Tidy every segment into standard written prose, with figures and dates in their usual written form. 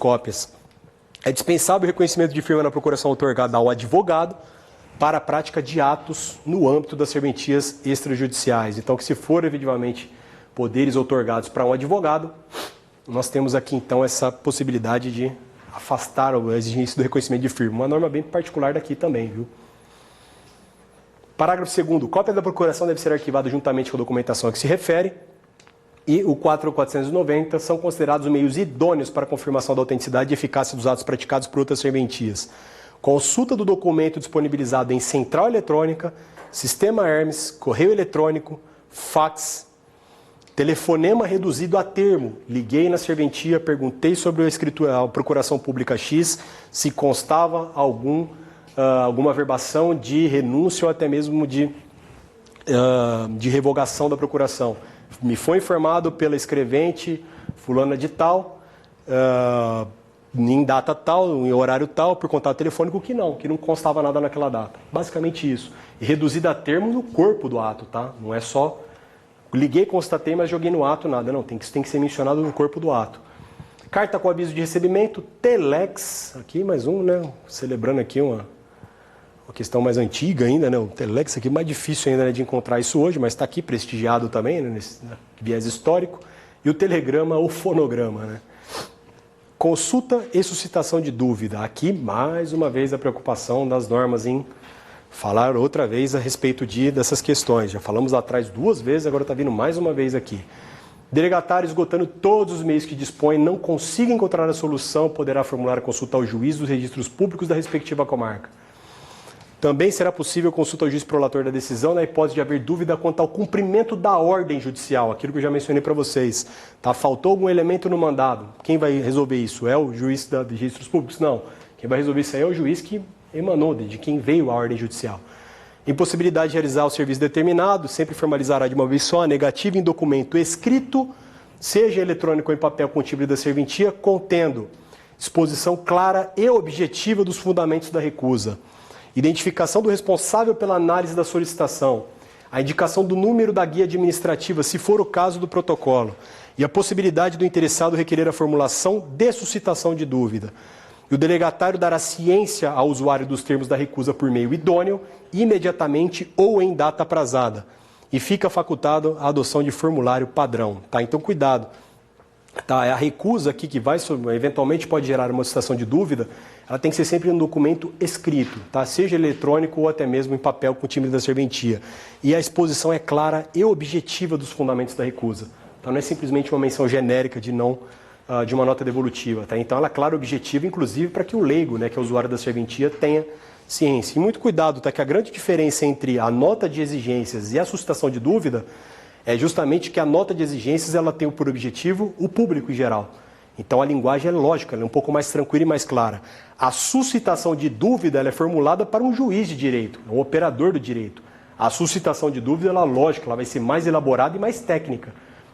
cópias. É dispensável o reconhecimento de firma na procuração outorgada ao advogado para a prática de atos no âmbito das serventias extrajudiciais. Então, que se for efetivamente poderes outorgados para um advogado, nós temos aqui então essa possibilidade de afastar a exigência do reconhecimento de firma. Uma norma bem particular daqui também, viu? Parágrafo 2º. Cópia da procuração deve ser arquivada juntamente com a documentação a que se refere. E o 4.490 são considerados meios idôneos para a confirmação da autenticidade e eficácia dos atos praticados por outras serventias. Consulta do documento disponibilizado em central eletrônica, sistema Hermes, correio eletrônico, fax, telefonema reduzido a termo. Liguei na serventia, perguntei sobre a procuração pública X, se constava alguma averbação de renúncia ou até mesmo de revogação da procuração. Me foi informado pela escrevente fulana de tal, em data tal, em horário tal, por contato telefônico, que não constava nada naquela data. Basicamente isso. E reduzido a termo no corpo do ato, tá? Não é só liguei, constatei, mas joguei no ato, nada. Não, tem que ser mencionado no corpo do ato. Carta com aviso de recebimento, telex, aqui mais um, né? Celebrando aqui uma questão mais antiga ainda, né? O telex aqui mais difícil ainda, né, de encontrar isso hoje, mas está aqui prestigiado também, né, nesse viés histórico. E o telegrama ou fonograma, né? Consulta e suscitação de dúvida. Aqui, mais uma vez, a preocupação das normas em falar outra vez a respeito dessas questões. Já falamos lá atrás 2 vezes, agora está vindo mais uma vez aqui. Delegatário, esgotando todos os meios que dispõe, não consiga encontrar a solução, poderá formular a consulta ao juiz dos registros públicos da respectiva comarca. Também será possível consulta ao juiz prolator da decisão na hipótese de haver dúvida quanto ao cumprimento da ordem judicial, aquilo que eu já mencionei para vocês. Tá? Faltou algum elemento no mandado. Quem vai resolver isso? É o juiz de registros públicos? Não. Quem vai resolver isso aí é o juiz que emanou, de quem veio a ordem judicial. Impossibilidade de realizar o serviço determinado, sempre formalizará de uma vez só a negativa em documento escrito, seja eletrônico ou em papel com timbre da serventia, contendo exposição clara e objetiva dos fundamentos da recusa. Identificação do responsável pela análise da solicitação, a indicação do número da guia administrativa, se for o caso do protocolo, e a possibilidade do interessado requerer a formulação de suscitação de dúvida. E o delegatário dará ciência ao usuário dos termos da recusa por meio idôneo, imediatamente ou em data aprazada. E fica facultado a adoção de formulário padrão. Tá? Então, cuidado. Tá? A recusa aqui que eventualmente pode gerar uma suscitação de dúvida, ela tem que ser sempre um documento escrito, tá? Seja eletrônico ou até mesmo em papel com o timbre da serventia. E a exposição é clara e objetiva dos fundamentos da recusa. Tá? Não é simplesmente uma menção genérica de uma nota devolutiva. Tá? Então ela é clara e objetiva, inclusive para que o leigo, né, que é o usuário da serventia, tenha ciência. E muito cuidado, tá? Que a grande diferença entre a nota de exigências e a suscitação de dúvida é justamente que a nota de exigências ela tem por objetivo o público em geral. Então a linguagem é lógica, ela é um pouco mais tranquila e mais clara. A suscitação de dúvida ela é formulada para um juiz de direito, um operador do direito. A suscitação de dúvida, ela, lógico, ela vai ser mais elaborada e mais técnica.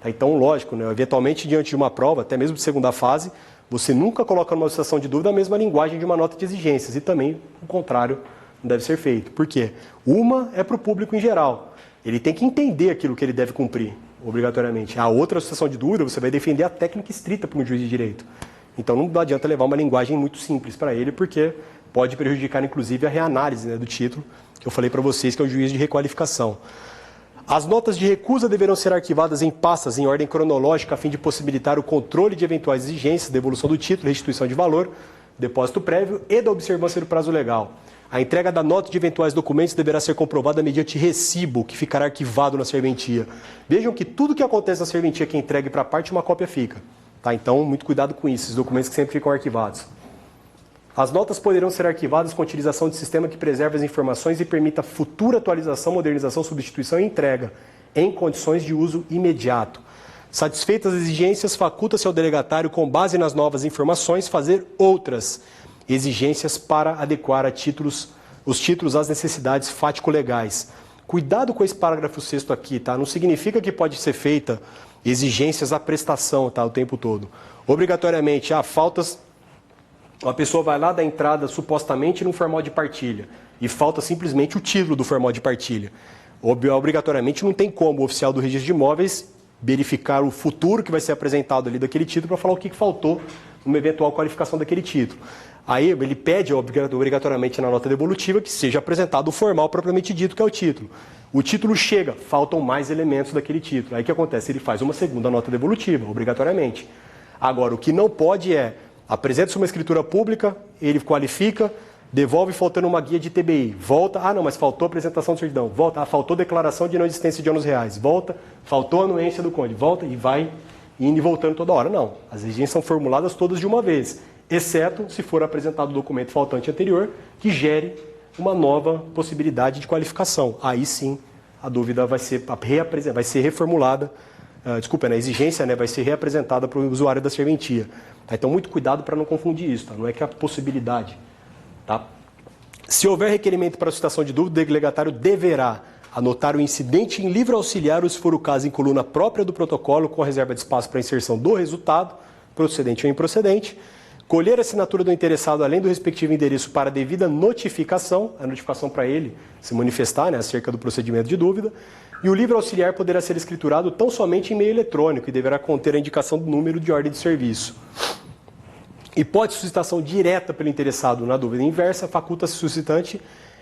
Tá? Então, lógico, né? Eventualmente, diante de uma prova, até mesmo de segunda fase, você nunca coloca numa suscitação de dúvida a mesma linguagem de uma nota de exigências. E também o contrário não deve ser feito. Por quê? Uma é para o público em geral. Ele tem que entender aquilo que ele deve cumprir, obrigatoriamente. A outra suscitação de dúvida, você vai defender a técnica estrita para um juiz de direito. Então não adianta levar uma linguagem muito simples para ele, porque pode prejudicar, inclusive, a reanálise, né, do título, que eu falei para vocês, que é o juiz de requalificação. As notas de recusa deverão ser arquivadas em pastas em ordem cronológica, a fim de possibilitar o controle de eventuais exigências, devolução do título, restituição de valor, depósito prévio e da observância do prazo legal. A entrega da nota de eventuais documentos deverá ser comprovada mediante recibo, que ficará arquivado na serventia. Vejam que tudo que acontece na serventia que entregue para a parte, uma cópia fica. Tá? Então, muito cuidado com isso, esses documentos que sempre ficam arquivados. As notas poderão ser arquivadas com a utilização de sistema que preserve as informações e permita futura atualização, modernização, substituição e entrega, em condições de uso imediato. Satisfeitas as exigências, faculta-se ao delegatário, com base nas novas informações, fazer outras exigências para adequar os títulos às necessidades fático-legais. Cuidado com esse parágrafo 6º aqui, tá? Não significa que pode ser feita exigências à prestação, tá? O tempo todo. Obrigatoriamente, faltas, a pessoa vai lá dar entrada supostamente num formal de partilha e falta simplesmente o título do formal de partilha. Obrigatoriamente não tem como o oficial do registro de imóveis verificar o futuro que vai ser apresentado ali daquele título para falar o que faltou numa eventual qualificação daquele título. Aí ele pede obrigatoriamente na nota devolutiva que seja apresentado o formal propriamente dito, que é o título. O título chega, faltam mais elementos daquele título. Aí o que acontece? Ele faz uma segunda nota devolutiva, obrigatoriamente. Agora, o que não pode é, apresenta-se uma escritura pública, ele qualifica, devolve faltando uma guia de TBI, volta, não, mas faltou apresentação de certidão, volta, faltou declaração de não existência de ônus reais, volta, faltou anuência do conde, volta e vai indo e voltando toda hora. Não, as exigências são formuladas todas de uma vez, exceto se for apresentado o documento faltante anterior que gere uma nova possibilidade de qualificação. Aí sim a dúvida vai ser reformulada, a exigência, né, vai ser reapresentada para o usuário da serventia. Tá? Então muito cuidado para não confundir isso, tá? Não é que a possibilidade. Tá? Se houver requerimento para suscitação de dúvida, o delegatário deverá anotar o incidente em livro auxiliar ou, se for o caso, em coluna própria do protocolo, com reserva de espaço para inserção do resultado, procedente ou improcedente, colher a assinatura do interessado além do respectivo endereço para devida notificação, a notificação para ele se manifestar, né, acerca do procedimento de dúvida, e o livro auxiliar poderá ser escriturado tão somente em meio eletrônico e deverá conter a indicação do número de ordem de serviço. Hipótese de suscitação direta pelo interessado na dúvida inversa, faculta-se o suscitante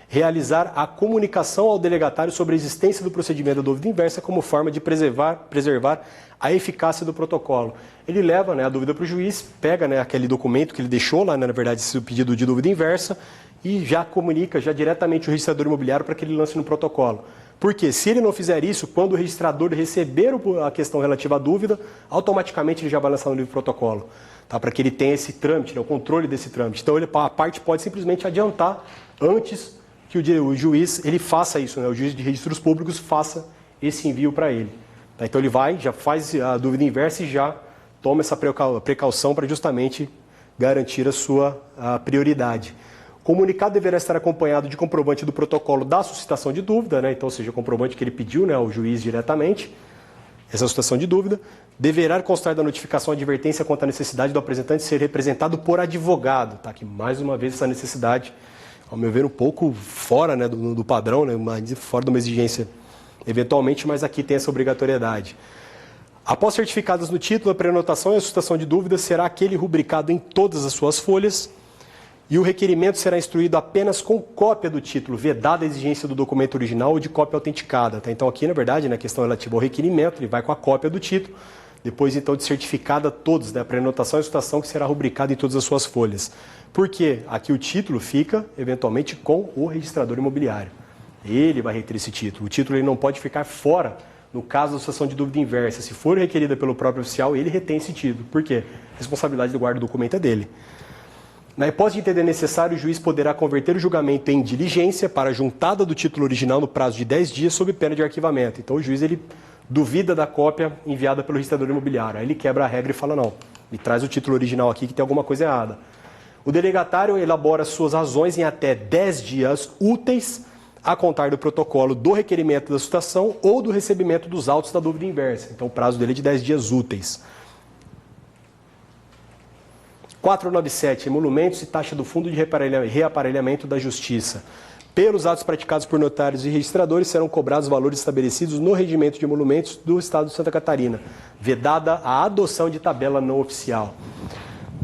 realizar a comunicação ao delegatário sobre a existência do procedimento da dúvida inversa como forma de preservar a eficácia do protocolo. Ele leva, né, a dúvida para o juiz, pega, né, aquele documento que ele deixou lá, né, na verdade, esse pedido de dúvida inversa, e já comunica diretamente o registrador imobiliário para que ele lance no protocolo. Porque se ele não fizer isso, quando o registrador receber a questão relativa à dúvida, automaticamente ele já vai lançar no livro protocolo. Tá? Para que ele tenha esse trâmite, né, o controle desse trâmite. Então a parte pode simplesmente adiantar antes que o juiz ele faça isso, né, o juiz de registros públicos faça esse envio para ele. Tá? Então ele vai, já faz a dúvida inversa e já toma essa precaução para justamente garantir a sua prioridade. O comunicado deverá estar acompanhado de comprovante do protocolo da suscitação de dúvida, né? Então, ou seja, o comprovante que ele pediu, né, ao juiz diretamente, essa suscitação de dúvida. Deverá constar da notificação a advertência quanto à necessidade do apresentante ser representado por advogado. Tá? Que, mais uma vez, essa necessidade, ao meu ver, um pouco fora, né, do padrão, né, fora de uma exigência eventualmente, mas aqui tem essa obrigatoriedade. Após certificadas no título, a prenotação e a suscitação de dúvidas será aquele rubricado em todas as suas folhas e o requerimento será instruído apenas com cópia do título, vedada a exigência do documento original ou de cópia autenticada. Tá? Então aqui, na verdade, na questão relativa ao requerimento, ele vai com a cópia do título, depois então de certificada todos, né, a prenotação e a suscitação que será rubricada em todas as suas folhas. Por quê? Aqui o título fica, eventualmente, com o registrador imobiliário. Ele vai reter esse título. O título ele não pode ficar fora no caso da suscitação de dúvida inversa. Se for requerida pelo próprio oficial, ele retém esse título. Por quê? A responsabilidade do guarda do documento é dele. Na hipótese de entender necessário, o juiz poderá converter o julgamento em diligência para a juntada do título original no prazo de 10 dias sob pena de arquivamento. Então o juiz ele duvida da cópia enviada pelo registrador imobiliário. Aí ele quebra a regra e fala, não, me traz o título original aqui que tem alguma coisa errada. O delegatário elabora suas razões em até 10 dias úteis a contar do protocolo do requerimento da suscitação ou do recebimento dos autos da dúvida inversa. Então o prazo dele é de 10 dias úteis. 497. Emolumentos e taxa do Fundo de Reaparelhamento da Justiça. Pelos atos praticados por notários e registradores serão cobrados valores estabelecidos no regimento de emolumentos do Estado de Santa Catarina, vedada a adoção de tabela não oficial.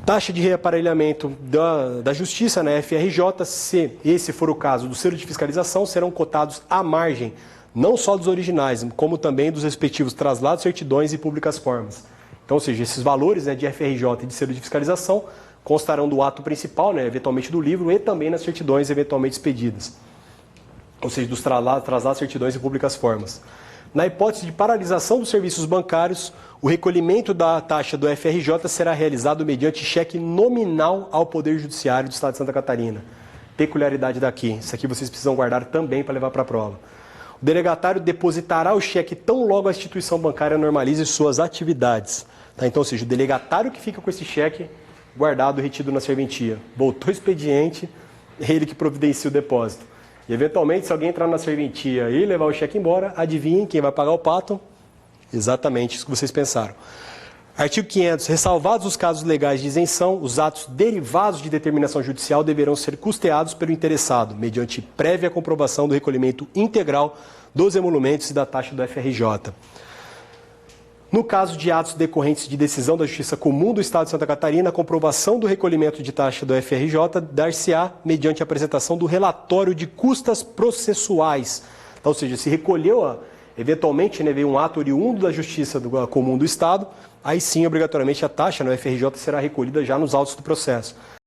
Taxa de reaparelhamento da Justiça na FRJ, se esse for o caso do selo de fiscalização, serão cotados à margem, não só dos originais, como também dos respectivos traslados, certidões e públicas formas. Então, ou seja, esses valores, né, de FRJ e de selo de fiscalização constarão do ato principal, né, eventualmente do livro, e também nas certidões eventualmente expedidas. Ou seja, dos traslados, certidões e públicas formas. Na hipótese de paralisação dos serviços bancários, o recolhimento da taxa do FRJ será realizado mediante cheque nominal ao Poder Judiciário do Estado de Santa Catarina. Peculiaridade daqui. Isso aqui vocês precisam guardar também para levar para a prova. O delegatário depositará o cheque tão logo a instituição bancária normalize suas atividades. Tá? Então, ou seja, o delegatário que fica com esse cheque guardado, retido na serventia. Voltou o expediente, é ele que providencia o depósito. E, eventualmente, se alguém entrar na serventia e levar o cheque embora, adivinhem quem vai pagar o pato? Exatamente isso que vocês pensaram. Artigo 500. Ressalvados os casos legais de isenção, os atos derivados de determinação judicial deverão ser custeados pelo interessado, mediante prévia comprovação do recolhimento integral dos emolumentos e da taxa do FRJ. No caso de atos decorrentes de decisão da Justiça Comum do Estado de Santa Catarina, a comprovação do recolhimento de taxa do FRJ dar-se-á mediante a apresentação do relatório de custas processuais. Então, ou seja, se recolheu, eventualmente, né, veio um ato oriundo da Justiça Comum do Estado, aí sim, obrigatoriamente, a taxa no FRJ será recolhida já nos autos do processo.